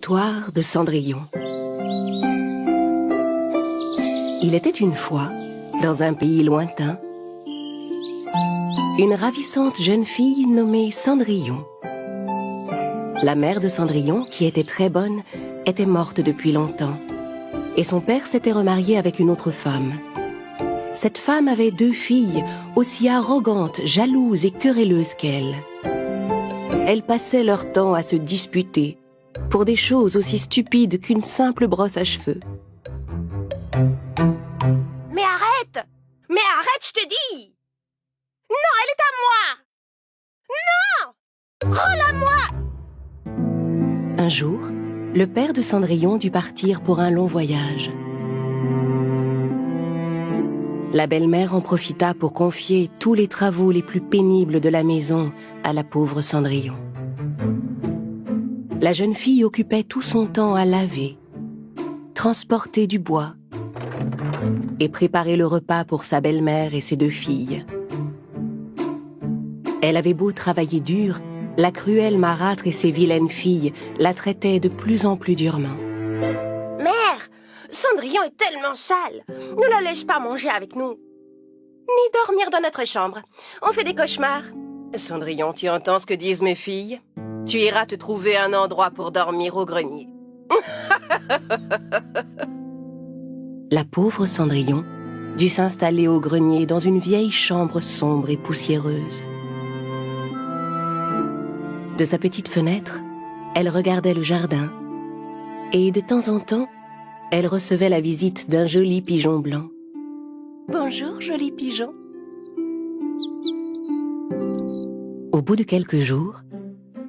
L'histoire de Cendrillon. Il était une fois, dans un pays lointain, une ravissante jeune fille nommée Cendrillon. La mère de Cendrillon, qui était très bonne, était morte depuis longtemps, et son père s'était remarié avec une autre femme. Cette femme avait 2 filles, aussi arrogantes, jalouses et querelleuses qu'elle. Elles passaient leur temps à se disputer, pour des choses aussi stupides qu'une simple brosse à cheveux. Mais arrête! Mais arrête, je te dis! Non, elle est à moi! Non! Rends-la-moi! Un jour, le père de Cendrillon dut partir pour un long voyage. La belle-mère en profita pour confier tous les travaux les plus pénibles de la maison à la pauvre Cendrillon. La jeune fille occupait tout son temps à laver, transporter du bois et préparer le repas pour sa belle-mère et ses 2 filles. Elle avait beau travailler dur, la cruelle marâtre et ses vilaines filles la traitaient de plus en plus durement. Mère, Cendrillon est tellement sale. Ne la laisse pas manger avec nous. Ni dormir dans notre chambre. On fait des cauchemars. Cendrillon, tu entends ce que disent mes filles? Tu iras te trouver un endroit pour dormir au grenier. La pauvre Cendrillon dut s'installer au grenier dans une vieille chambre sombre et poussiéreuse. De sa petite fenêtre, elle regardait le jardin et de temps en temps, elle recevait la visite d'un joli pigeon blanc. « Bonjour, joli pigeon !» Au bout de quelques jours,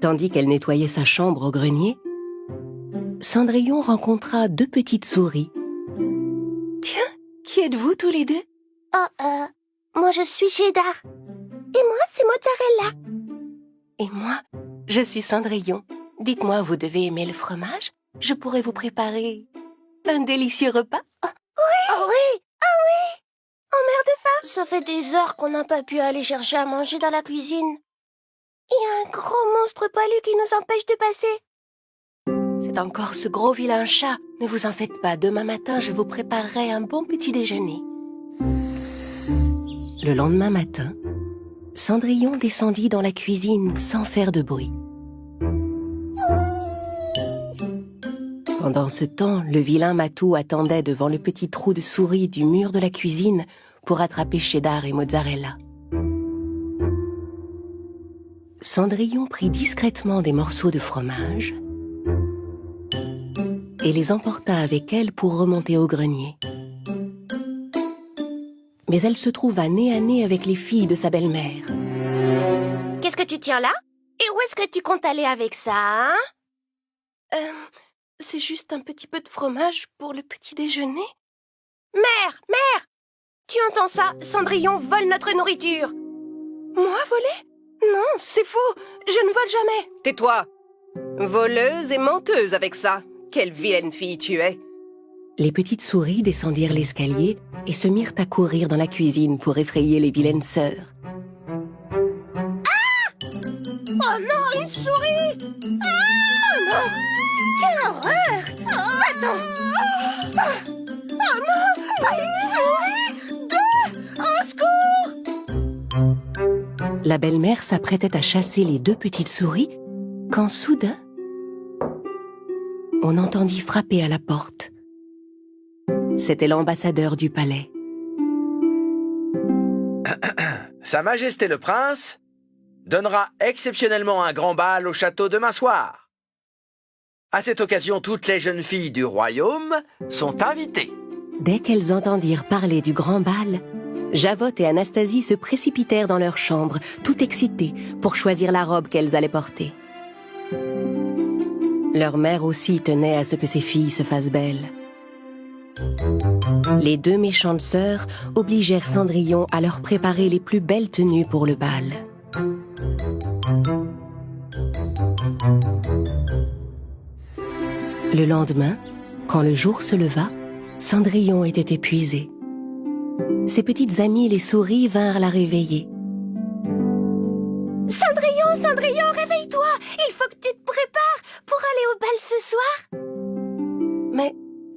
tandis qu'elle nettoyait sa chambre au grenier, Cendrillon rencontra 2 petites souris. « Tiens, qui êtes-vous tous les 2 ?»« Moi je suis Cheddar. Et moi c'est Mozzarella. » Et moi, je suis Cendrillon. Dites-moi, vous devez aimer le fromage? Je pourrais vous préparer un délicieux repas. » Oh oui! Oh mère de femme! Ça fait des heures qu'on n'a pas pu aller chercher à manger dans la cuisine. Il y a un gros monstre poilu qui nous empêche de passer. C'est encore ce gros vilain chat. Ne vous en faites pas, demain matin, je vous préparerai un bon petit déjeuner. Le lendemain matin, Cendrillon descendit dans la cuisine sans faire de bruit. Pendant ce temps, le vilain matou attendait devant le petit trou de souris du mur de la cuisine pour attraper Cheddar et Mozzarella. Cendrillon prit discrètement des morceaux de fromage et les emporta avec elle pour remonter au grenier. Mais elle se trouva nez à nez avec les filles de sa belle-mère. Qu'est-ce que tu tiens là? Et où est-ce que tu comptes aller avec ça, hein? C'est juste un petit peu de fromage pour le petit déjeuner. Mère! Tu entends ça? Cendrillon vole notre nourriture. Moi voler? Non, c'est faux. Je ne vole jamais. Tais-toi! Voleuse et menteuse avec ça. Quelle vilaine fille tu es! Les petites souris descendirent l'escalier et se mirent à courir dans la cuisine pour effrayer les vilaines sœurs. Oh non, une souris! Oh non! Quelle horreur! Attends! Oh non! Pas une souris! 2! Au secours! La belle-mère s'apprêtait à chasser les 2 petites souris quand soudain, on entendit frapper à la porte. C'était l'ambassadeur du palais. Sa Majesté le Prince donnera exceptionnellement un grand bal au château demain soir. À cette occasion, toutes les jeunes filles du royaume sont invitées. Dès qu'elles entendirent parler du grand bal, Javotte et Anastasie se précipitèrent dans leur chambre, tout excitées, pour choisir la robe qu'elles allaient porter. Leur mère aussi tenait à ce que ses filles se fassent belles. Les 2 méchantes sœurs obligèrent Cendrillon à leur préparer les plus belles tenues pour le bal. Le lendemain, quand le jour se leva, Cendrillon était épuisée. Ses petites amies les souris vinrent la réveiller. Cendrillon, réveille-toi! Il faut que tu te prépares pour aller au bal ce soir.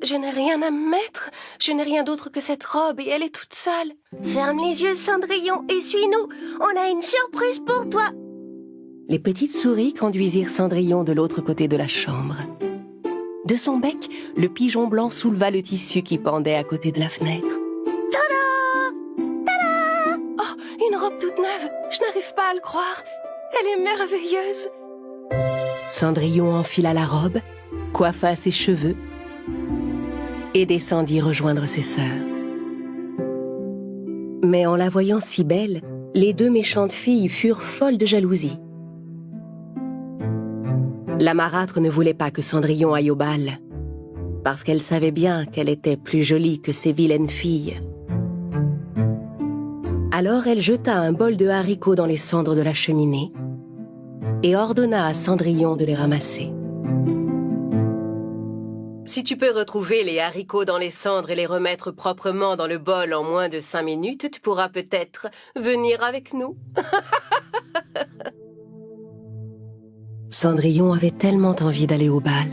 Je n'ai rien à me mettre. Je n'ai rien d'autre que cette robe et elle est toute sale. Ferme les yeux, Cendrillon, et suis-nous. On a une surprise pour toi. Les petites souris conduisirent Cendrillon de l'autre côté de la chambre. De son bec, le pigeon blanc souleva le tissu qui pendait à côté de la fenêtre. Oh, une robe toute neuve. Je n'arrive pas à le croire. Elle est merveilleuse. Cendrillon enfila la robe, coiffa ses cheveux et descendit rejoindre ses sœurs. Mais en la voyant si belle, les deux méchantes filles furent folles de jalousie. La marâtre ne voulait pas que Cendrillon aille au bal, parce qu'elle savait bien qu'elle était plus jolie que ces vilaines filles. Alors elle jeta un bol de haricots dans les cendres de la cheminée et ordonna à Cendrillon de les ramasser. Si tu peux retrouver les haricots dans les cendres et les remettre proprement dans le bol en moins de 5 minutes, tu pourras peut-être venir avec nous. Cendrillon avait tellement envie d'aller au bal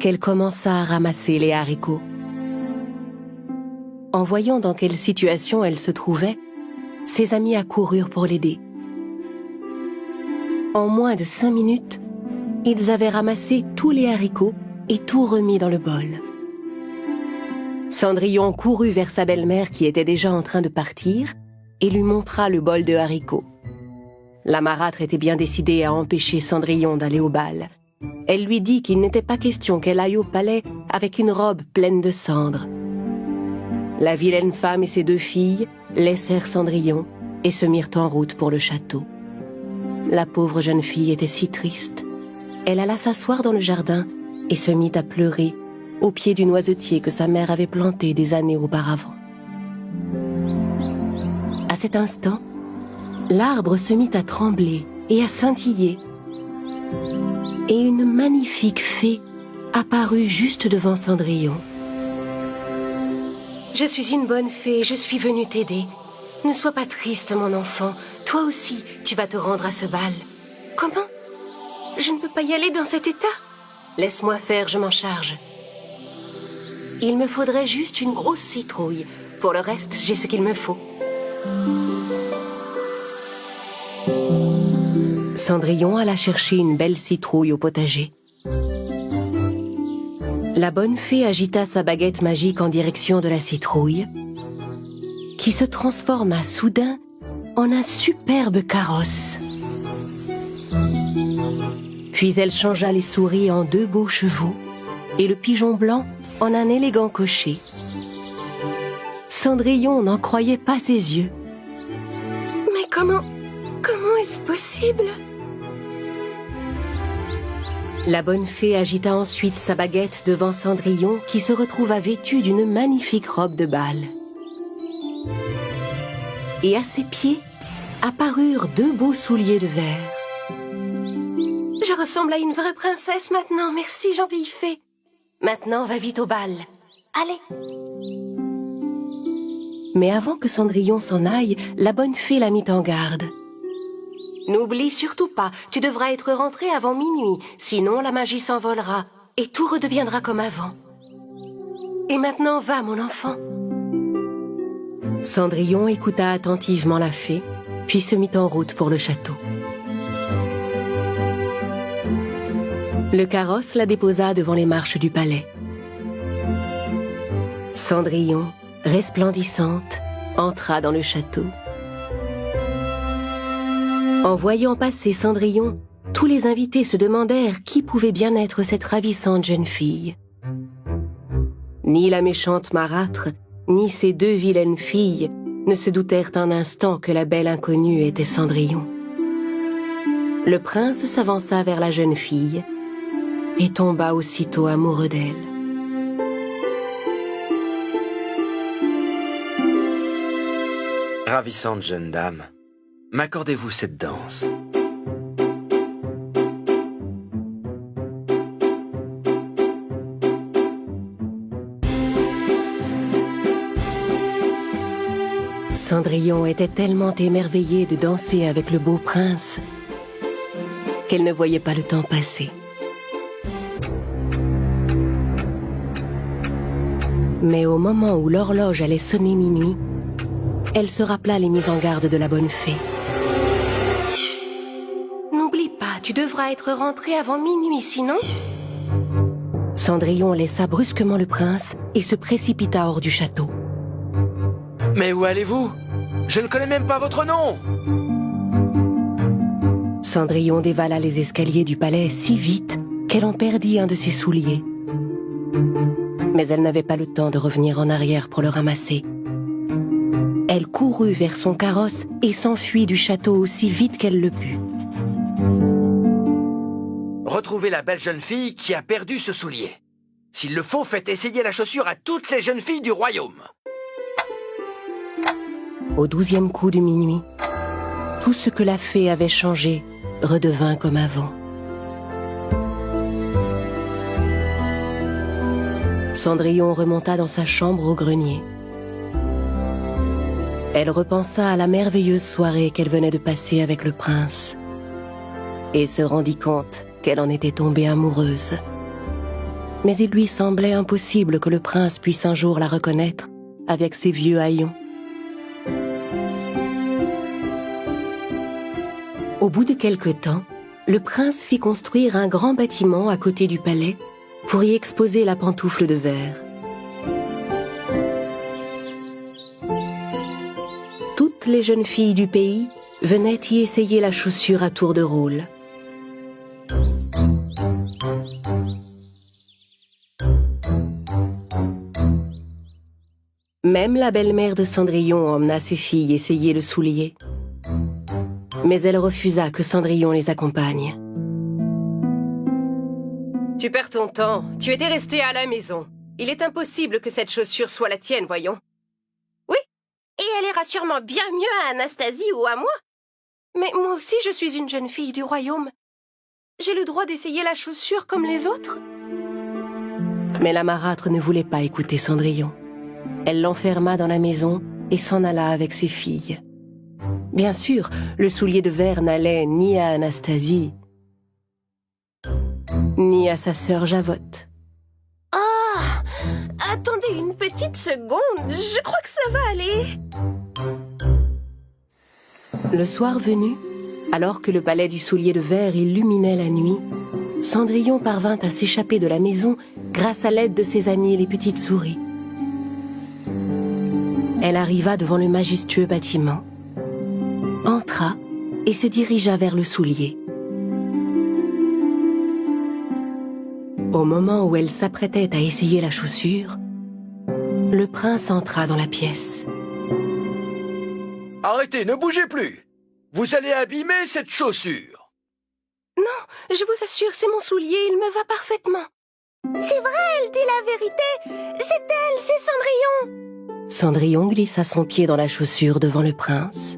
qu'elle commença à ramasser les haricots. En voyant dans quelle situation elle se trouvait, ses amis accoururent pour l'aider. En moins de 5 minutes, ils avaient ramassé tous les haricots et tout remis dans le bol. Cendrillon courut vers sa belle-mère qui était déjà en train de partir et lui montra le bol de haricots. La marâtre était bien décidée à empêcher Cendrillon d'aller au bal. Elle lui dit qu'il n'était pas question qu'elle aille au palais avec une robe pleine de cendres. La vilaine femme et ses 2 filles laissèrent Cendrillon et se mirent en route pour le château. La pauvre jeune fille était si triste. Elle alla s'asseoir dans le jardin et se mit à pleurer au pied du noisetier que sa mère avait planté des années auparavant. À cet instant, l'arbre se mit à trembler et à scintiller, et une magnifique fée apparut juste devant Cendrillon. « Je suis une bonne fée, je suis venue t'aider. Ne sois pas triste, mon enfant. Toi aussi, tu vas te rendre à ce bal. »« Comment ? Je ne peux pas y aller dans cet état ? Laisse-moi faire, je m'en charge. Il me faudrait juste une grosse citrouille. Pour le reste, j'ai ce qu'il me faut. » Cendrillon alla chercher une belle citrouille au potager. La bonne fée agita sa baguette magique en direction de la citrouille, qui se transforma soudain en un superbe carrosse. Puis elle changea les souris en 2 beaux chevaux et le pigeon blanc en un élégant cocher. Cendrillon n'en croyait pas ses yeux. « Mais comment est-ce possible ?» La bonne fée agita ensuite sa baguette devant Cendrillon qui se retrouva vêtue d'une magnifique robe de bal. Et à ses pieds apparurent 2 beaux souliers de verre. « Je ressemble à une vraie princesse maintenant, merci gentille fée. Maintenant, va vite au bal. Allez !» Mais avant que Cendrillon s'en aille, la bonne fée la mit en garde. « N'oublie surtout pas, tu devras être rentré avant minuit, sinon la magie s'envolera et tout redeviendra comme avant. Et maintenant, va mon enfant. » Cendrillon écouta attentivement la fée, puis se mit en route pour le château. Le carrosse la déposa devant les marches du palais. Cendrillon, resplendissante, entra dans le château. En voyant passer Cendrillon, tous les invités se demandèrent qui pouvait bien être cette ravissante jeune fille. Ni la méchante marâtre, ni ces 2 vilaines filles ne se doutèrent un instant que la belle inconnue était Cendrillon. Le prince s'avança vers la jeune fille et tomba aussitôt amoureux d'elle. Ravissante jeune dame, m'accordez-vous cette danse? Cendrillon était tellement émerveillée de danser avec le beau prince qu'elle ne voyait pas le temps passer. Mais au moment où l'horloge allait sonner minuit, elle se rappela les mises en garde de la bonne fée. N'oublie pas, tu devras être rentré avant minuit, sinon... Cendrillon laissa brusquement le prince et se précipita hors du château. Mais où allez-vous? Je ne connais même pas votre nom. Cendrillon dévala les escaliers du palais si vite qu'elle en perdit un de ses souliers. Mais elle n'avait pas le temps de revenir en arrière pour le ramasser. Elle courut vers son carrosse et s'enfuit du château aussi vite qu'elle le put. Retrouvez la belle jeune fille qui a perdu ce soulier. S'il le faut, faites essayer la chaussure à toutes les jeunes filles du royaume. Au 12e coup de minuit, tout ce que la fée avait changé redevint comme avant. Cendrillon remonta dans sa chambre au grenier. Elle repensa à la merveilleuse soirée qu'elle venait de passer avec le prince et se rendit compte qu'elle en était tombée amoureuse. Mais il lui semblait impossible que le prince puisse un jour la reconnaître avec ses vieux haillons. Au bout de quelque temps, le prince fit construire un grand bâtiment à côté du palais pour y exposer la pantoufle de verre. Toutes les jeunes filles du pays venaient y essayer la chaussure à tour de rôle. Même la belle-mère de Cendrillon emmena ses filles essayer le soulier. Mais elle refusa que Cendrillon les accompagne. Tu perds ton temps. Tu étais resté à la maison. Il est impossible que cette chaussure soit la tienne, voyons. Oui, et elle ira sûrement bien mieux à Anastasie ou à moi. Mais moi aussi, je suis une jeune fille du royaume. J'ai le droit d'essayer la chaussure comme les autres. Mais la marâtre ne voulait pas écouter Cendrillon. Elle l'enferma dans la maison et s'en alla avec ses filles. Bien sûr, le soulier de verre n'allait ni à Anastasie, ni à sa sœur Javotte. Oh, attendez une petite seconde, je crois que ça va aller. Le soir venu, alors que le palais du soulier de verre illuminait la nuit, Cendrillon parvint à s'échapper de la maison grâce à l'aide de ses amies les petites souris. Elle arriva devant le majestueux bâtiment, entra et se dirigea vers le soulier. Au moment où elle s'apprêtait à essayer la chaussure, le prince entra dans la pièce. Arrêtez, ne bougez plus. Vous allez abîmer cette chaussure. Non, je vous assure, c'est mon soulier, il me va parfaitement. C'est vrai, elle dit la vérité. C'est elle, c'est Cendrillon. Cendrillon glissa son pied dans la chaussure devant le prince.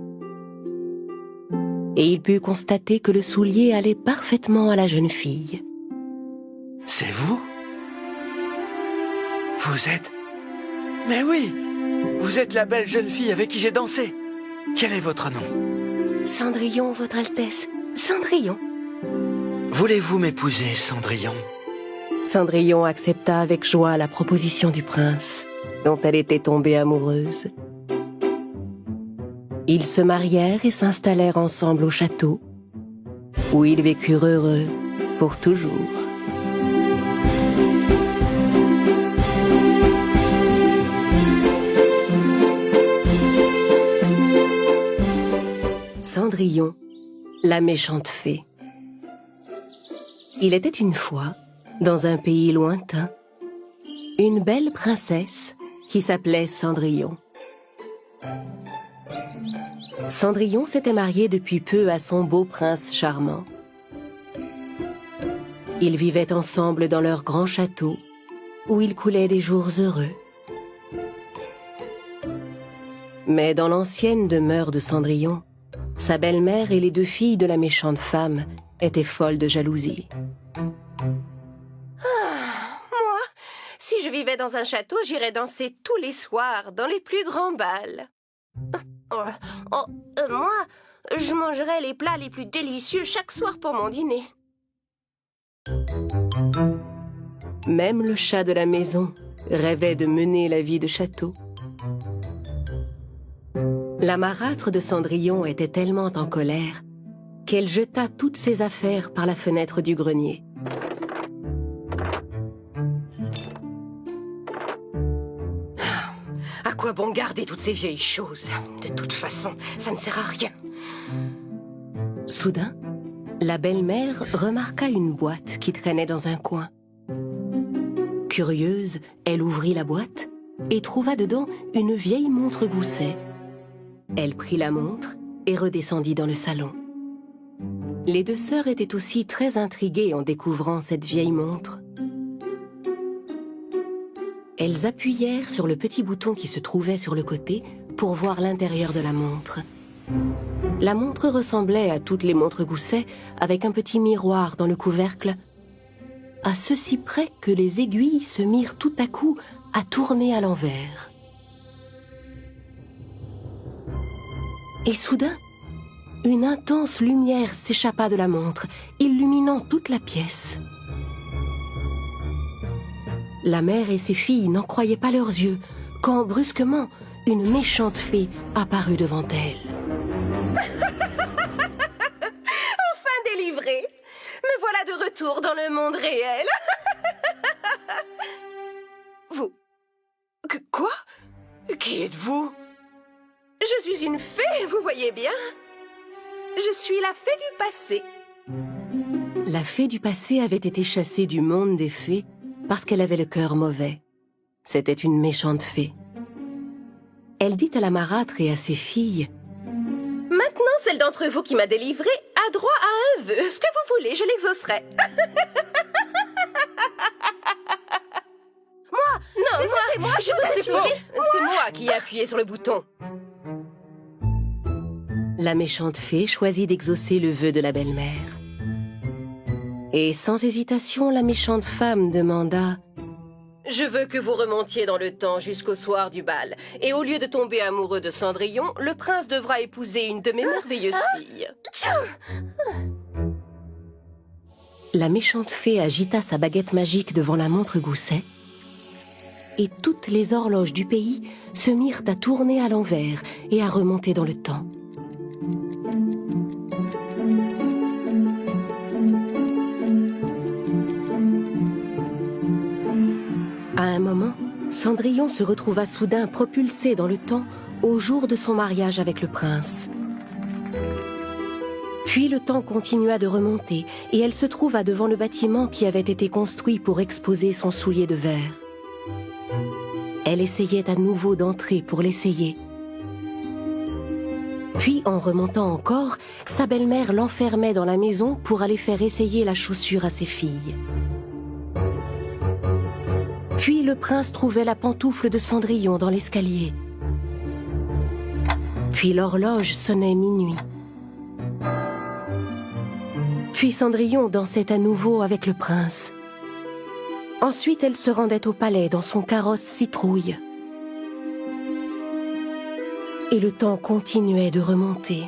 Et il put constater que le soulier allait parfaitement à la jeune fille. C'est vous? Vous êtes... Mais oui, vous êtes la belle jeune fille avec qui j'ai dansé. Quel est votre nom? Cendrillon, votre Altesse, Cendrillon. Voulez-vous m'épouser, Cendrillon? Cendrillon accepta avec joie la proposition du prince, dont elle était tombée amoureuse. Ils se marièrent et s'installèrent ensemble au château, où ils vécurent heureux pour toujours. Cendrillon, la méchante fée. Il était une fois, dans un pays lointain, une belle princesse qui s'appelait Cendrillon. Cendrillon s'était mariée depuis peu à son beau prince charmant. Ils vivaient ensemble dans leur grand château, où ils coulaient des jours heureux. Mais dans l'ancienne demeure de Cendrillon, sa belle-mère et les deux filles de la méchante femme étaient folles de jalousie. Moi, si je vivais dans un château, j'irais danser tous les soirs, dans les plus grands bals. Moi, je mangerais les plats les plus délicieux chaque soir pour mon dîner. Même le chat de la maison rêvait de mener la vie de château. La marâtre de Cendrillon était tellement en colère qu'elle jeta toutes ses affaires par la fenêtre du grenier. À quoi bon garder toutes ces vieilles choses? De toute façon, ça ne sert à rien. Soudain, la belle-mère remarqua une boîte qui traînait dans un coin. Curieuse, elle ouvrit la boîte et trouva dedans une vieille montre gousset. Elle prit la montre et redescendit dans le salon. Les deux sœurs étaient aussi très intriguées en découvrant cette vieille montre. Elles appuyèrent sur le petit bouton qui se trouvait sur le côté pour voir l'intérieur de la montre. La montre ressemblait à toutes les montres gousset avec un petit miroir dans le couvercle, à ceci près que les aiguilles se mirent tout à coup à tourner à l'envers. Et soudain, une intense lumière s'échappa de la montre, illuminant toute la pièce. La mère et ses filles n'en croyaient pas leurs yeux, quand brusquement, une méchante fée apparut devant elles. Enfin délivrée! Me voilà de retour dans le monde réel. Vous... Quoi? Qui êtes-vous? Je suis une fée, vous voyez bien. Je suis la fée du passé. La fée du passé avait été chassée du monde des fées parce qu'elle avait le cœur mauvais. C'était une méchante fée. Elle dit à la marâtre et à ses filles: Maintenant, celle d'entre vous qui m'a délivrée a droit à un vœu. Ce que vous voulez, je l'exaucerai. Non, moi, je vous c'est faux. C'est moi qui ai appuyé sur le bouton. La méchante fée choisit d'exaucer le vœu de la belle-mère. Et sans hésitation, la méchante femme demanda: Je veux que vous remontiez dans le temps jusqu'au soir du bal. Et au lieu de tomber amoureux de Cendrillon, le prince devra épouser une de mes merveilleuses filles. La méchante fée agita sa baguette magique devant la montre gousset, et toutes les horloges du pays se mirent à tourner à l'envers et à remonter dans le temps. À un moment, Cendrillon se retrouva soudain propulsée dans le temps au jour de son mariage avec le prince. Puis le temps continua de remonter et elle se trouva devant le bâtiment qui avait été construit pour exposer son soulier de verre. Elle essayait à nouveau d'entrer pour l'essayer. Puis, en remontant encore, sa belle-mère l'enfermait dans la maison pour aller faire essayer la chaussure à ses filles. Puis le prince trouvait la pantoufle de Cendrillon dans l'escalier. Puis l'horloge sonnait minuit. Puis Cendrillon dansait à nouveau avec le prince. Ensuite, elle se rendait au palais dans son carrosse citrouille. Et le temps continuait de remonter.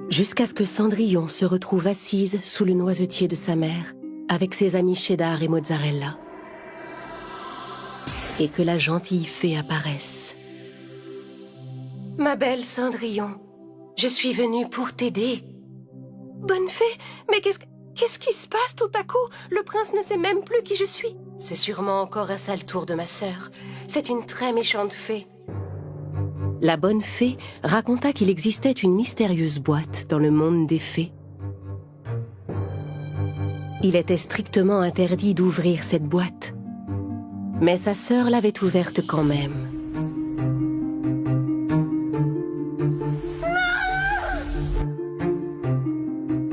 Jusqu'à ce que Cendrillon se retrouve assise sous le noisetier de sa mère, avec ses amis Cheddar et Mozzarella. Et que la gentille fée apparaisse. « Ma belle Cendrillon, je suis venue pour t'aider. »« Bonne fée, mais qu'est-ce qui se passe tout à coup? Le prince ne sait même plus qui je suis. » C'est sûrement encore un sale tour de ma sœur. C'est une très méchante fée. La bonne fée raconta qu'il existait une mystérieuse boîte dans le monde des fées. Il était strictement interdit d'ouvrir cette boîte. Mais sa sœur l'avait ouverte quand même.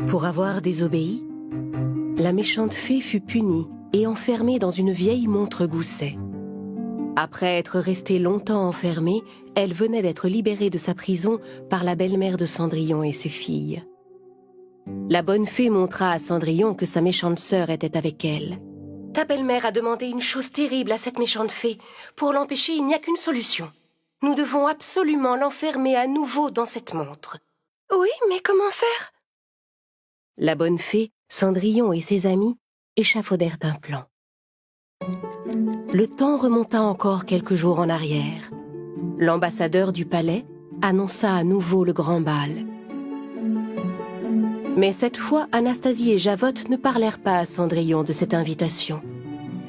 Pour avoir désobéi, la méchante fée fut punie et enfermée dans une vieille montre gousset. Après être restée longtemps enfermée, elle venait d'être libérée de sa prison par la belle-mère de Cendrillon et ses filles. La bonne fée montra à Cendrillon que sa méchante sœur était avec elle. « Ta belle-mère a demandé une chose terrible à cette méchante fée. Pour l'empêcher, il n'y a qu'une solution. Nous devons absolument l'enfermer à nouveau dans cette montre. »« Oui, mais comment faire ? La bonne fée, Cendrillon et ses amis échafaudèrent un plan. Le temps remonta encore quelques jours en arrière. L'ambassadeur du palais annonça à nouveau le grand bal. Mais cette fois, Anastasie et Javotte ne parlèrent pas à Cendrillon de cette invitation,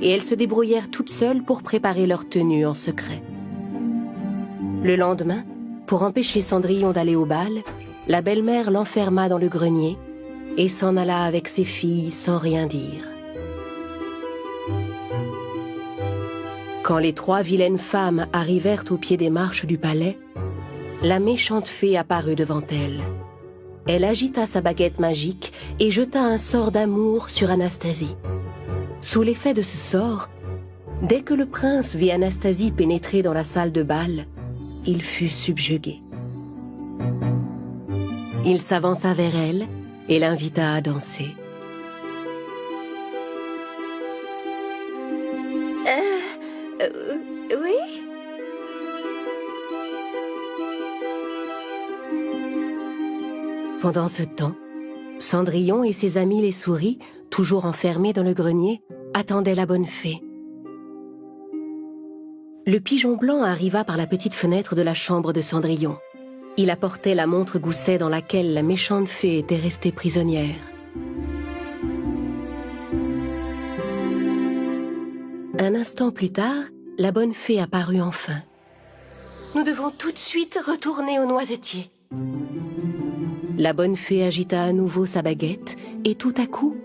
et elles se débrouillèrent toutes seules pour préparer leur tenue en secret. Le lendemain, pour empêcher Cendrillon d'aller au bal, la belle-mère l'enferma dans le grenier et s'en alla avec ses filles sans rien dire. Quand les 3 vilaines femmes arrivèrent au pied des marches du palais, la méchante fée apparut devant elles. Elle agita sa baguette magique et jeta un sort d'amour sur Anastasie. Sous l'effet de ce sort, dès que le prince vit Anastasie pénétrer dans la salle de bal, il fut subjugué. Il s'avança vers elle et l'invita à danser. Oui? Pendant ce temps, Cendrillon et ses amis les souris, toujours enfermés dans le grenier, attendaient la bonne fée. Le pigeon blanc arriva par la petite fenêtre de la chambre de Cendrillon. Il apportait la montre gousset dans laquelle la méchante fée était restée prisonnière. Un instant plus tard, la bonne fée apparut enfin. Nous devons tout de suite retourner au noisetier. La bonne fée agita à nouveau sa baguette et tout à coup,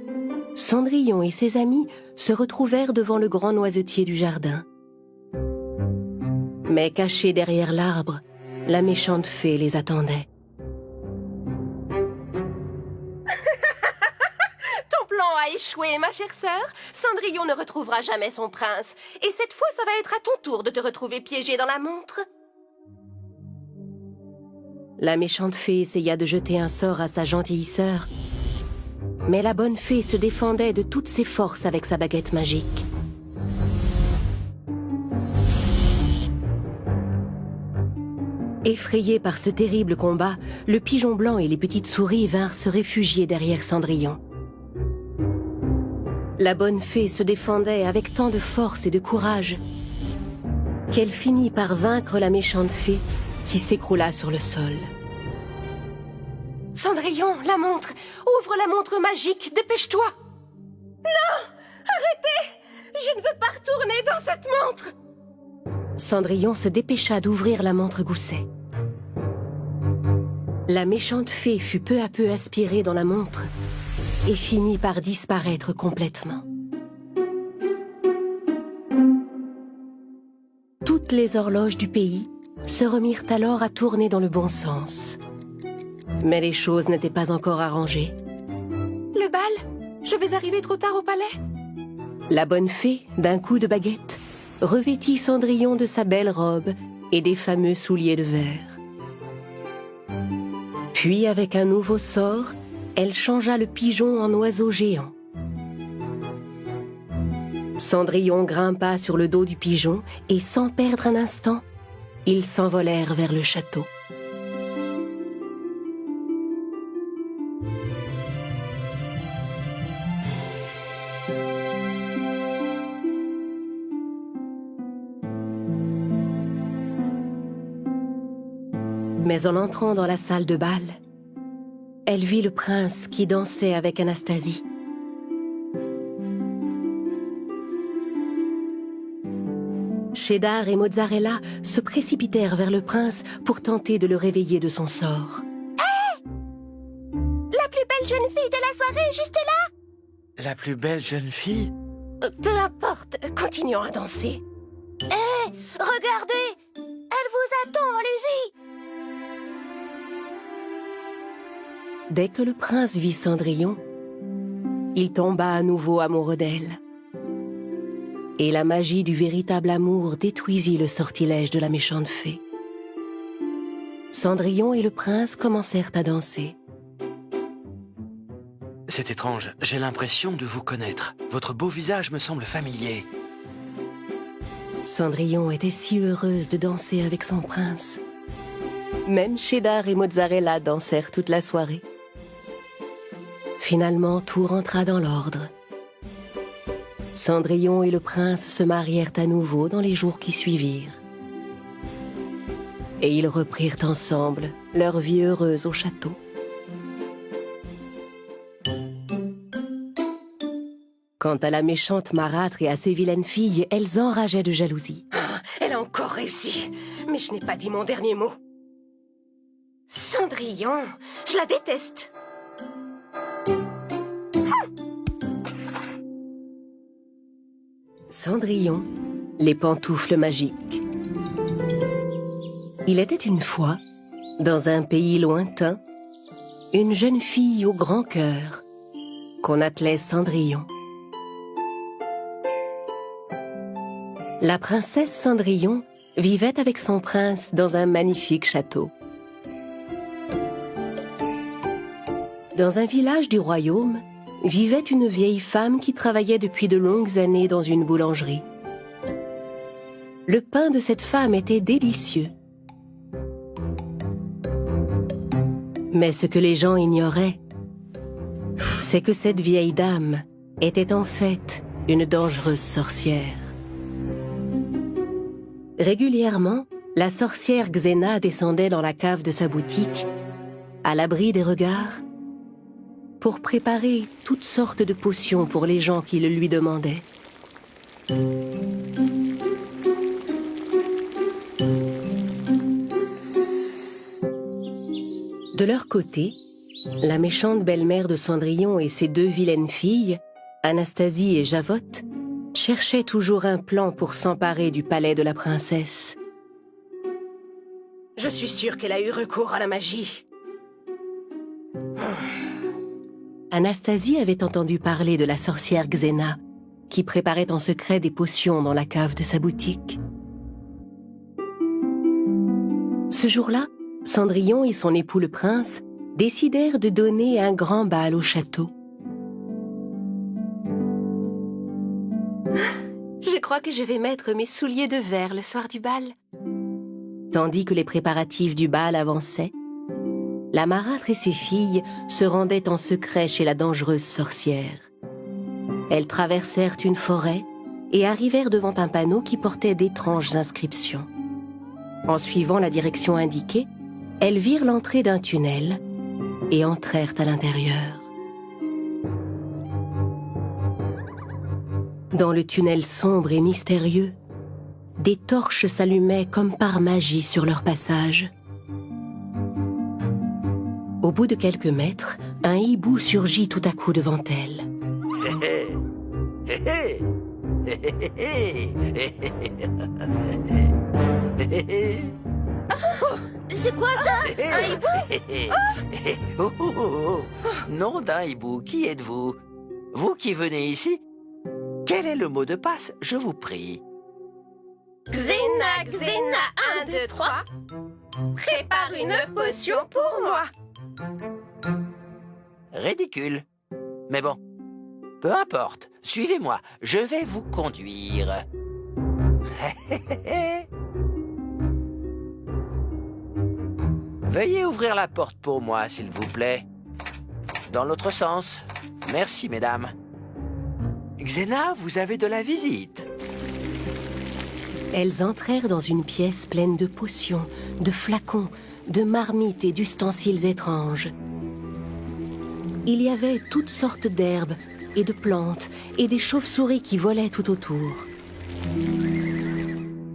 Cendrillon et ses amis se retrouvèrent devant le grand noisetier du jardin. Mais cachés derrière l'arbre, la méchante fée les attendait. Ton plan a échoué, ma chère sœur. Cendrillon ne retrouvera jamais son prince. Et cette fois, ça va être à ton tour de te retrouver piégée dans la montre. La méchante fée essaya de jeter un sort à sa gentille sœur, mais la bonne fée se défendait de toutes ses forces avec sa baguette magique. Effrayés par ce terrible combat, le pigeon blanc et les petites souris vinrent se réfugier derrière Cendrillon. La bonne fée se défendait avec tant de force et de courage qu'elle finit par vaincre la méchante fée qui s'écroula sur le sol. Cendrillon, la montre! Ouvre la montre magique, dépêche-toi! Non! Arrêtez! Je ne veux pas retourner dans cette montre! Cendrillon se dépêcha d'ouvrir la montre gousset. La méchante fée fut peu à peu aspirée dans la montre et finit par disparaître complètement. Toutes les horloges du pays se remirent alors à tourner dans le bon sens. Mais les choses n'étaient pas encore arrangées. Le bal? Je vais arriver trop tard au palais? La bonne fée, d'un coup de baguette, revêtit Cendrillon de sa belle robe et des fameux souliers de verre. Puis, avec un nouveau sort, elle changea le pigeon en oiseau géant. Cendrillon grimpa sur le dos du pigeon et, sans perdre un instant, ils s'envolèrent vers le château. Mais en entrant dans la salle de bal, elle vit le prince qui dansait avec Anastasie. Cheddar et Mozzarella se précipitèrent vers le prince pour tenter de le réveiller de son sort. Hé! La plus belle jeune fille de la soirée est juste là! La plus belle jeune fille? Peu importe, continuons à danser. Hé! Regardez! Elle vous attend, allez-y! Dès que le prince vit Cendrillon, il tomba à nouveau amoureux d'elle. Et la magie du véritable amour détruisit le sortilège de la méchante fée. Cendrillon et le prince commencèrent à danser. C'est étrange, j'ai l'impression de vous connaître. Votre beau visage me semble familier. Cendrillon était si heureuse de danser avec son prince. Même Cheddar et Mozzarella dansèrent toute la soirée. Finalement, tout rentra dans l'ordre. Cendrillon et le prince se marièrent à nouveau dans les jours qui suivirent. Et ils reprirent ensemble leur vie heureuse au château. Quant à la méchante marâtre et à ses vilaines filles, elles enrageaient de jalousie. Ah, elle a encore réussi. Mais je n'ai pas dit mon dernier mot. Cendrillon, je la déteste. Cendrillon, les pantoufles magiques. Il était une fois, dans un pays lointain, une jeune fille au grand cœur, qu'on appelait Cendrillon. La princesse Cendrillon vivait avec son prince dans un magnifique château. Dans un village du royaume, vivait une vieille femme qui travaillait depuis de longues années dans une boulangerie. Le pain de cette femme était délicieux. Mais ce que les gens ignoraient, c'est que cette vieille dame était en fait une dangereuse sorcière. Régulièrement, la sorcière Xena descendait dans la cave de sa boutique, à l'abri des regards, pour préparer toutes sortes de potions pour les gens qui le lui demandaient. De leur côté, la méchante belle-mère de Cendrillon et ses deux vilaines filles, Anastasie et Javotte, cherchaient toujours un plan pour s'emparer du palais de la princesse. Je suis sûre qu'elle a eu recours à la magie. Anastasie avait entendu parler de la sorcière Xena, qui préparait en secret des potions dans la cave de sa boutique. Ce jour-là, Cendrillon et son époux le prince décidèrent de donner un grand bal au château. Je crois que je vais mettre mes souliers de verre le soir du bal. Tandis que les préparatifs du bal avançaient, la marâtre et ses filles se rendaient en secret chez la dangereuse sorcière. Elles traversèrent une forêt et arrivèrent devant un panneau qui portait d'étranges inscriptions. En suivant la direction indiquée, elles virent l'entrée d'un tunnel et entrèrent à l'intérieur. Dans le tunnel sombre et mystérieux, des torches s'allumaient comme par magie sur leur passage. Au bout de quelques mètres, un hibou surgit tout à coup devant elle. C'est quoi ça? Un hibou? Nom d'un hibou, qui êtes-vous? Vous qui venez ici? Quel est le mot de passe, je vous prie? Xena, Xena, 1, 2, 3. Prépare une potion pour moi. Ridicule. Mais bon, peu importe. Suivez-moi, je vais vous conduire. Veuillez ouvrir la porte pour moi, s'il vous plaît. Dans l'autre sens. Merci, mesdames. Xena, vous avez de la visite. Elles entrèrent dans une pièce pleine de potions, de flacons, de marmites et d'ustensiles étranges. Il y avait toutes sortes d'herbes et de plantes et des chauves-souris qui volaient tout autour.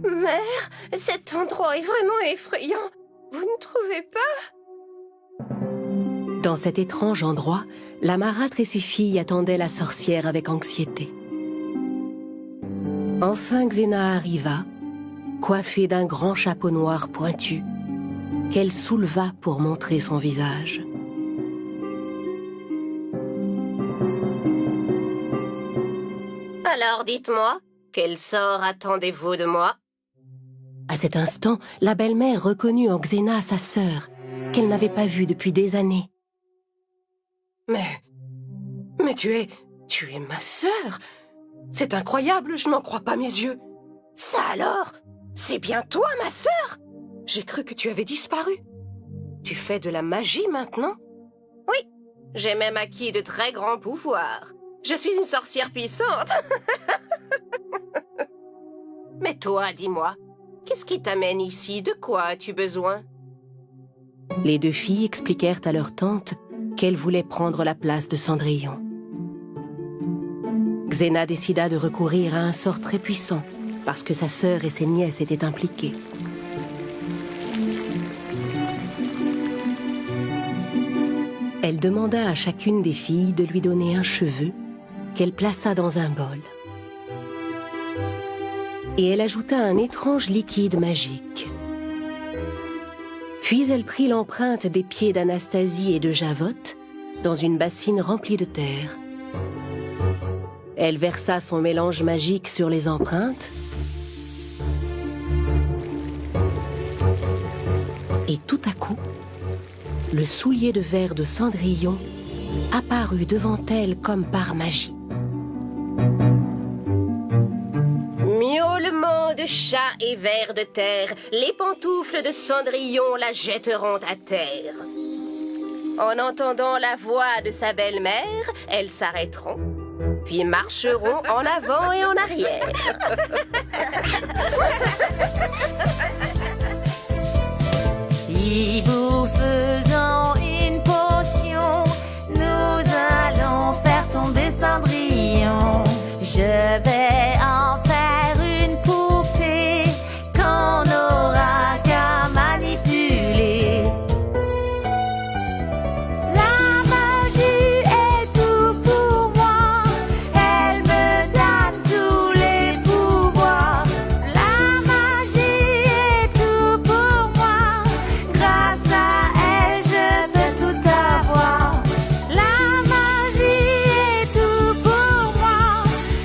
Mère, cet endroit est vraiment effrayant. Vous ne trouvez pas? Dans cet étrange endroit, la marâtre et ses filles attendaient la sorcière avec anxiété. Enfin Xena arriva, coiffée d'un grand chapeau noir pointu, qu'elle souleva pour montrer son visage. Alors dites-moi, quel sort attendez-vous de moi? À cet instant, la belle-mère reconnut en Xena sa sœur, qu'elle n'avait pas vue depuis des années. Mais tu es ma sœur. C'est incroyable, je n'en crois pas mes yeux. Ça alors? C'est bien toi, ma sœur? J'ai cru que tu avais disparu. Tu fais de la magie maintenant? Oui, J'ai même acquis de très grands pouvoirs. Je suis une sorcière puissante. Mais toi, dis-moi, qu'est-ce qui t'amène ici? De quoi as-tu besoin? Les deux filles expliquèrent à leur tante qu'elles voulaient prendre la place de Cendrillon. Xena décida de recourir à un sort très puissant parce que sa sœur et ses nièces étaient impliquées. Elle demanda à chacune des filles de lui donner un cheveu qu'elle plaça dans un bol. Et elle ajouta un étrange liquide magique. Puis elle prit l'empreinte des pieds d'Anastasie et de Javotte dans une bassine remplie de terre. Elle versa son mélange magique sur les empreintes et tout à coup, le soulier de verre de Cendrillon apparut devant elle comme par magie. Miaulement de chat et vers de terre, les pantoufles de Cendrillon la jetteront à terre. En entendant la voix de sa belle-mère, elles s'arrêteront, puis marcheront en avant et en arrière. Hibou faisant une potion, nous allons faire tomber Cendrillon. Je vais en faire une poupée qu'on n'aura qu'à manipuler. La magie est tout pour moi, elle me donne tous les pouvoirs. La magie est tout pour moi, grâce à elle je peux tout avoir. La magie est tout pour moi,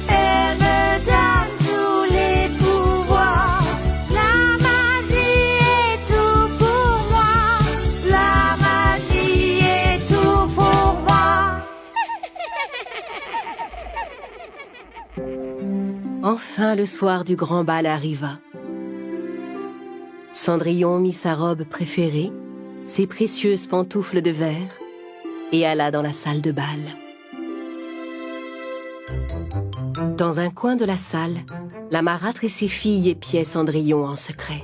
elle me donne tous les pouvoirs. La magie est tout pour moi, la magie est tout pour moi. Enfin, le soir du grand bal arriva. Cendrillon mit sa robe préférée, ses précieuses pantoufles de verre, et alla dans la salle de bal. Dans un coin de la salle, la marâtre et ses filles épiaient Cendrillon en secret.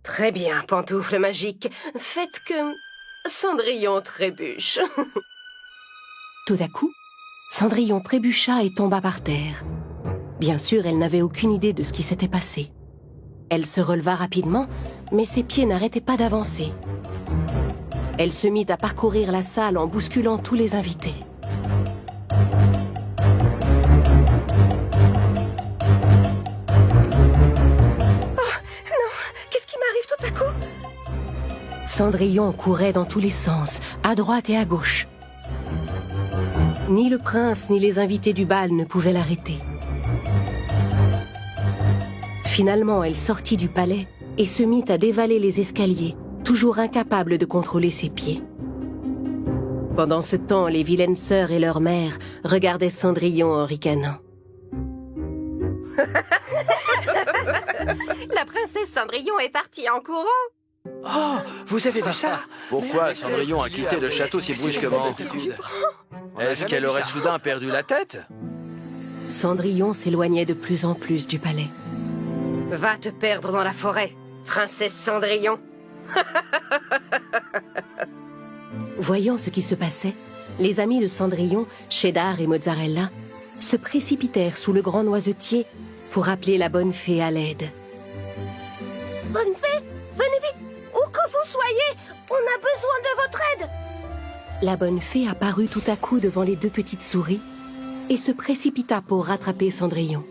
Très bien, pantoufle magique. Faites que Cendrillon trébuche. Tout à coup, Cendrillon trébucha et tomba par terre. Bien sûr, elle n'avait aucune idée de ce qui s'était passé. Elle se releva rapidement, mais ses pieds n'arrêtaient pas d'avancer. Elle se mit à parcourir la salle en bousculant tous les invités. Qu'est-ce qui m'arrive tout à coup? Cendrillon courait dans tous les sens, à droite et à gauche. Ni le prince ni les invités du bal ne pouvaient l'arrêter. Finalement, elle sortit du palais et se mit à dévaler les escaliers, toujours incapable de contrôler ses pieds. Pendant ce temps, les vilaines sœurs et leur mère regardaient Cendrillon en ricanant. La princesse Cendrillon est partie en courant. Oh, vous avez vu ça? Pourquoi Cendrillon a quitté le château si brusquement? Est-ce qu'elle aurait soudain perdu la tête? Cendrillon s'éloignait de plus en plus du palais. Va te perdre dans la forêt, princesse Cendrillon. Voyant ce qui se passait, les amis de Cendrillon, Cheddar et Mozzarella, se précipitèrent sous le grand noisetier pour appeler la bonne fée à l'aide. Bonne fée, venez vite, où que vous soyez, on a besoin de votre aide. La bonne fée apparut tout à coup devant les deux petites souris et se précipita pour rattraper Cendrillon.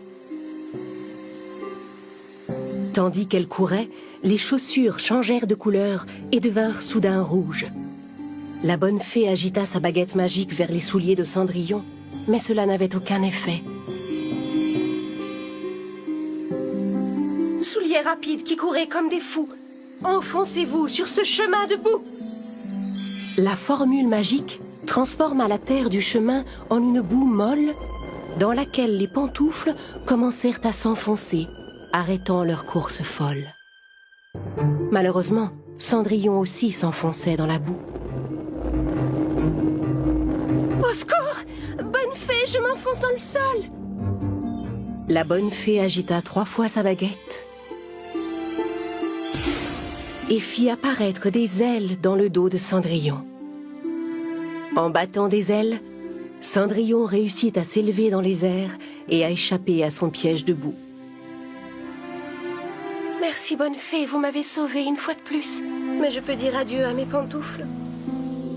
Tandis qu'elle courait, les chaussures changèrent de couleur et devinrent soudain rouges. La bonne fée agita sa baguette magique vers les souliers de Cendrillon, mais cela n'avait aucun effet. Souliers rapides qui couraient comme des fous. Enfoncez-vous sur ce chemin de boue. La formule magique transforma la terre du chemin en une boue molle dans laquelle les pantoufles commencèrent à s'enfoncer, arrêtant leur course folle. Malheureusement, Cendrillon aussi s'enfonçait dans la boue. secours! Bonne fée, je m'enfonce dans le sol! La bonne fée agita 3 fois sa baguette et fit apparaître des ailes dans le dos de Cendrillon. En battant des ailes, Cendrillon réussit à s'élever dans les airs et à échapper à son piège de boue. Merci, bonne fée, vous m'avez sauvée une fois de plus. Mais je peux dire adieu à mes pantoufles.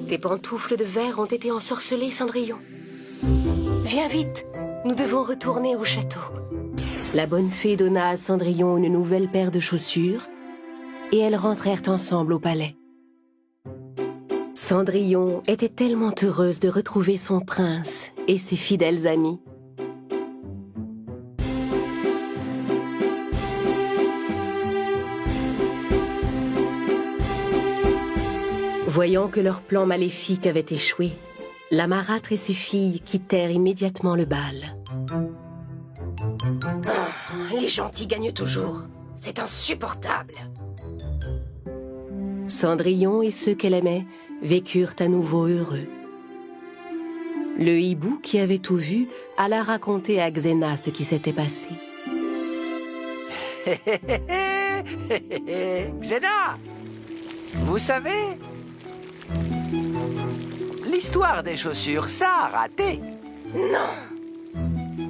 Tes pantoufles de verre ont été ensorcelées, Cendrillon. Viens vite, nous devons retourner au château. La bonne fée donna à Cendrillon une nouvelle paire de chaussures et elles rentrèrent ensemble au palais. Cendrillon était tellement heureuse de retrouver son prince et ses fidèles amis. Voyant que leur plan maléfique avait échoué, la marâtre et ses filles quittèrent immédiatement le bal. Les gentils gagnent toujours. C'est insupportable. Cendrillon et ceux qu'elle aimait vécurent à nouveau heureux. Le hibou, qui avait tout vu, alla raconter à Xena ce qui s'était passé. Xena, vous savez, l'histoire des chaussures, ça a raté. Non.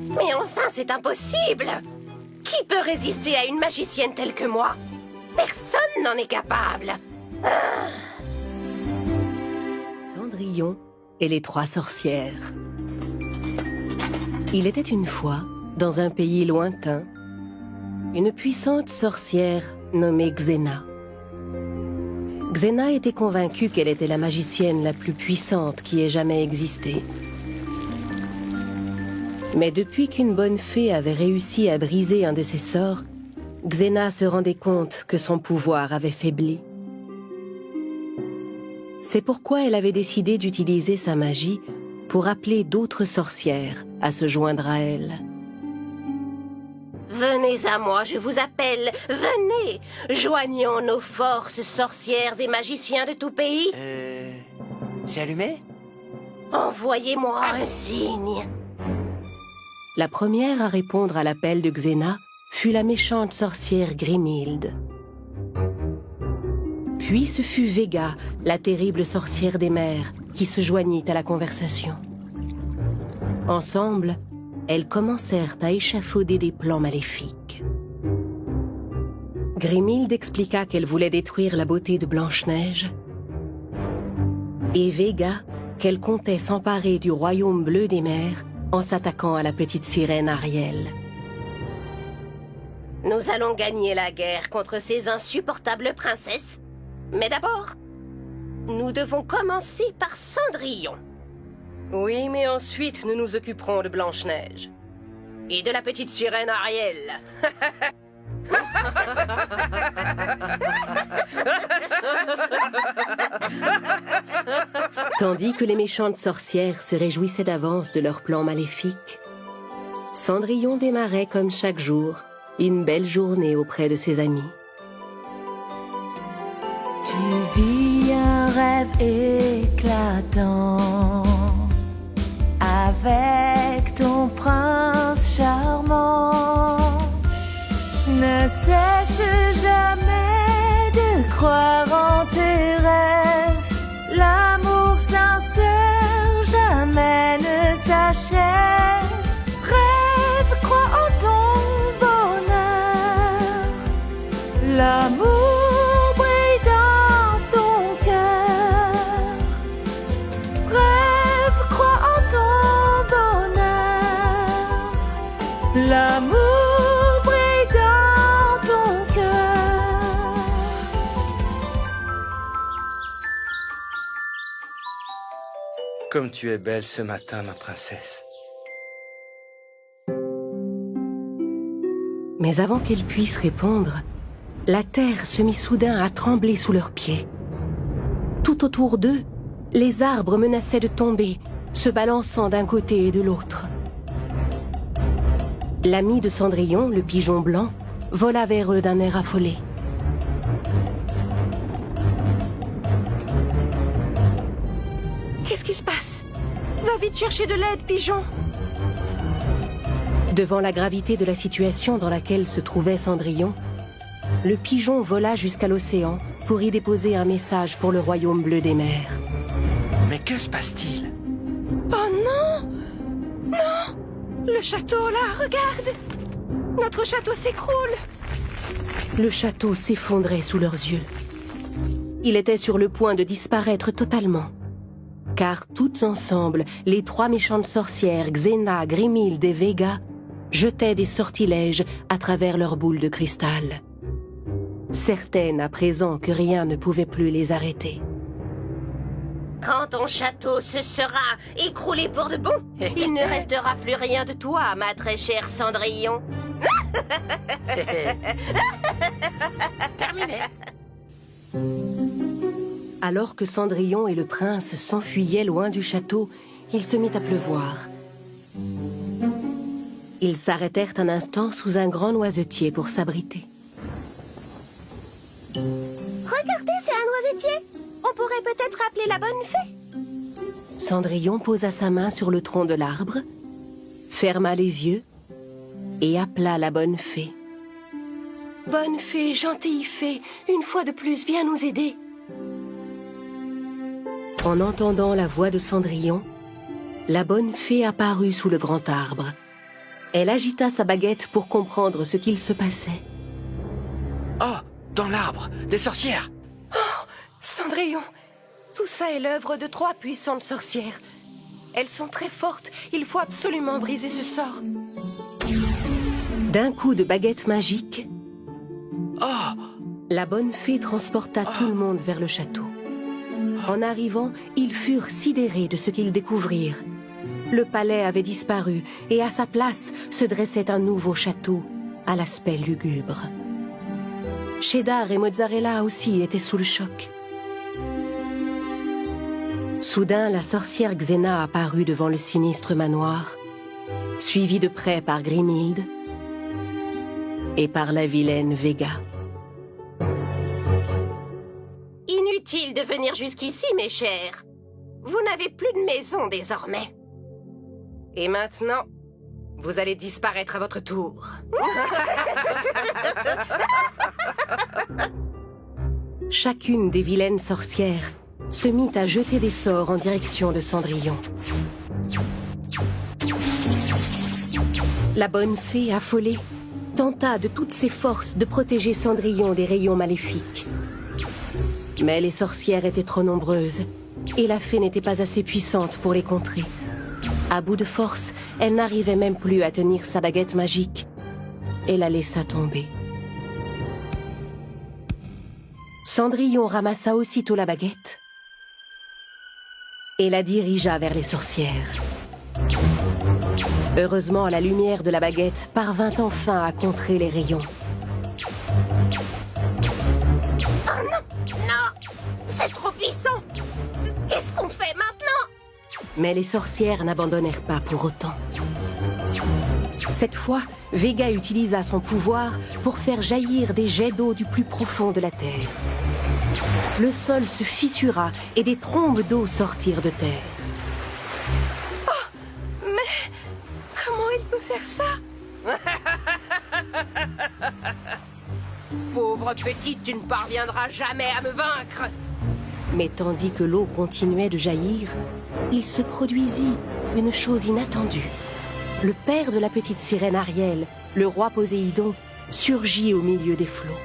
Mais enfin, c'est impossible. Qui peut résister à une magicienne telle que moi? Personne n'en est capable. Cendrillon et les 3 sorcières. Il était une fois, dans un pays lointain, une puissante sorcière nommée Xena. Xena était convaincue qu'elle était la magicienne la plus puissante qui ait jamais existé. Mais depuis qu'une bonne fée avait réussi à briser un de ses sorts, Xena se rendait compte que son pouvoir avait faibli. C'est pourquoi elle avait décidé d'utiliser sa magie pour appeler d'autres sorcières à se joindre à elle. Venez à moi, je vous appelle. Venez. Joignons nos forces, sorcières et magiciens de tout pays. C'est allumé? Envoyez-moi un signe. La première à répondre à l'appel de Xena fut la méchante sorcière Grimhilde. Puis ce fut Vega, la terrible sorcière des mers, qui se joignit à la conversation. Ensemble, elles commencèrent à échafauder des plans maléfiques. Grimhilde expliqua qu'elle voulait détruire la beauté de Blanche-Neige, et Vega qu'elle comptait s'emparer du royaume bleu des mers en s'attaquant à la petite sirène Ariel. Nous allons gagner la guerre contre ces insupportables princesses. Mais d'abord, nous devons commencer par Cendrillon. Oui, mais ensuite, nous nous occuperons de Blanche-Neige. Et de la petite sirène Ariel. Tandis que les méchantes sorcières se réjouissaient d'avance de leur plan maléfique, Cendrillon démarrait comme chaque jour une belle journée auprès de ses amis. Tu vis un rêve éclatant avec ton prince charmant. Ne cesse jamais de croire en tes rêves. L'amour sincère jamais ne s'achève. Rêve, crois en ton bonheur. L'amour brille dans ton cœur. Rêve, crois en ton bonheur. L'amour brille dans ton cœur. Comme tu es belle ce matin, ma princesse. Mais avant qu'elle puisse répondre, la terre se mit soudain à trembler sous leurs pieds. Tout autour d'eux, les arbres menaçaient de tomber, se balançant d'un côté et de l'autre. L'ami de Cendrillon, le pigeon blanc, vola vers eux d'un air affolé. Qu'est-ce qui se passe? Va vite chercher de l'aide, pigeon. Devant la gravité de la situation dans laquelle se trouvait Cendrillon, le pigeon vola jusqu'à l'océan pour y déposer un message pour le royaume bleu des mers. Mais que se passe-t-il? Oh non! Non! Le château, là, regarde! Notre château s'écroule! Le château s'effondrait sous leurs yeux. Il était sur le point de disparaître totalement. Car toutes ensemble, les 3 méchantes sorcières, Xena, Grimhilde et Vega, jetaient des sortilèges à travers leurs boules de cristal. Certaines à présent que rien ne pouvait plus les arrêter. Quand ton château se sera écroulé pour de bon, il ne restera plus rien de toi, ma très chère Cendrillon. Terminé. Alors que Cendrillon et le prince s'enfuyaient loin du château, il se mit à pleuvoir. Ils s'arrêtèrent un instant sous un grand noisetier pour s'abriter. Regardez, c'est un noisetier. On pourrait peut-être appeler la bonne fée. Cendrillon posa sa main sur le tronc de l'arbre, ferma les yeux et appela la bonne fée. « Bonne fée, gentille fée, une fois de plus, viens nous aider !» En entendant la voix de Cendrillon, la bonne fée apparut sous le grand arbre. Elle agita sa baguette pour comprendre ce qu'il se passait. Oh, dans l'arbre, des sorcières! Cendrillon, tout ça est l'œuvre de 3 puissantes sorcières. Elles sont très fortes, il faut absolument briser ce sort. D'un coup de baguette magique, Oh! la bonne fée transporta tout le monde vers le château. En arrivant, ils furent sidérés de ce qu'ils découvrirent. Le palais avait disparu et à sa place se dressait un nouveau château à l'aspect lugubre. Cheddar et Mozzarella aussi étaient sous le choc. Soudain, la sorcière Xena apparut devant le sinistre manoir, suivie de près par Grimhilde et par la vilaine Vega. Inutile de venir jusqu'ici, mes chers. Vous n'avez plus de maison désormais. Et maintenant, vous allez disparaître à votre tour. Chacune des vilaines sorcières se mit à jeter des sorts en direction de Cendrillon. La bonne fée, affolée, tenta de toutes ses forces de protéger Cendrillon des rayons maléfiques. Mais les sorcières étaient trop nombreuses et la fée n'était pas assez puissante pour les contrer. À bout de force, elle n'arrivait même plus à tenir sa baguette magique et la laissa tomber. Cendrillon ramassa aussitôt la baguette et la dirigea vers les sorcières. Heureusement, la lumière de la baguette parvint enfin à contrer les rayons. Oh non! Non! C'est trop puissant! Qu'est-ce qu'on fait maintenant? Mais les sorcières n'abandonnèrent pas pour autant. Cette fois, Vega utilisa son pouvoir pour faire jaillir des jets d'eau du plus profond de la terre. Le sol se fissura et des trombes d'eau sortirent de terre. Comment il peut faire ça? Pauvre petite, tu ne parviendras jamais à me vaincre. Mais tandis que l'eau continuait de jaillir, il se produisit une chose inattendue. Le père de la petite sirène Ariel, le roi Poséidon, surgit au milieu des flots.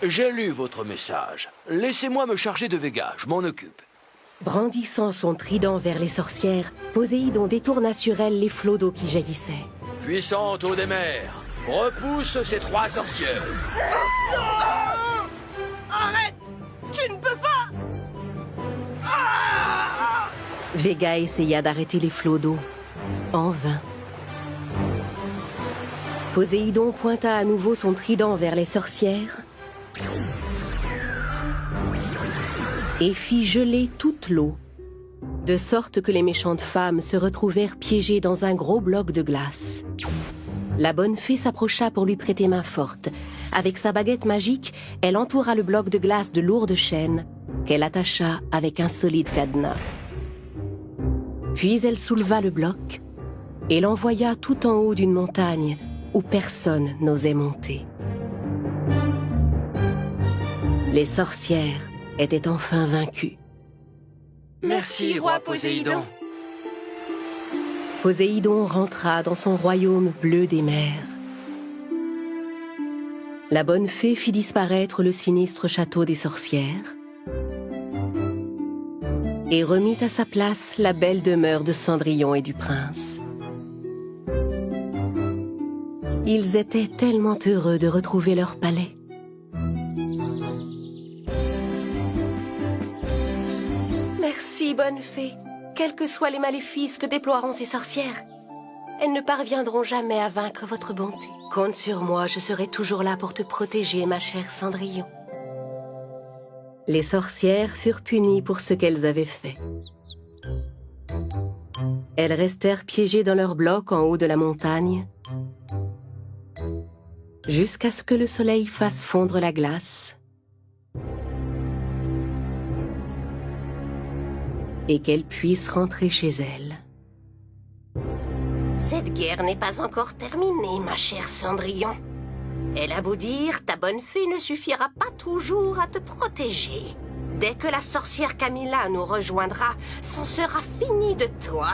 J'ai lu votre message. Laissez-moi me charger de Vega, je m'en occupe. Brandissant son trident vers les sorcières, Poséidon détourna sur elle les flots d'eau qui jaillissaient. Puissante eau des mers, repousse ces 3 sorcières. Arrête! Tu ne peux pas! Vega essaya d'arrêter les flots d'eau, en vain. Poséidon pointa à nouveau son trident vers les sorcières et fit geler toute l'eau, de sorte que les méchantes femmes se retrouvèrent piégées dans un gros bloc de glace. La bonne fée s'approcha pour lui prêter main forte. Avec sa baguette magique, elle entoura le bloc de glace de lourdes chaînes qu'elle attacha avec un solide cadenas. Puis elle souleva le bloc et l'envoya tout en haut d'une montagne où personne n'osait monter. Les sorcières étaient enfin vaincues. Merci, roi Poséidon. Poséidon rentra dans son royaume bleu des mers. La bonne fée fit disparaître le sinistre château des sorcières et remit à sa place la belle demeure de Cendrillon et du prince. Ils étaient tellement heureux de retrouver leur palais. Merci, bonne fée. Quels que soient les maléfices que déploieront ces sorcières, elles ne parviendront jamais à vaincre votre bonté. Compte sur moi, je serai toujours là pour te protéger, ma chère Cendrillon. Les sorcières furent punies pour ce qu'elles avaient fait. Elles restèrent piégées dans leur bloc en haut de la montagne, jusqu'à ce que le soleil fasse fondre la glace et qu'elles puissent rentrer chez elles. Cette guerre n'est pas encore terminée, ma chère Cendrillon. Elle a beau dire, ta bonne fée ne suffira pas toujours à te protéger. Dès que la sorcière Camilla nous rejoindra, c'en sera fini de toi.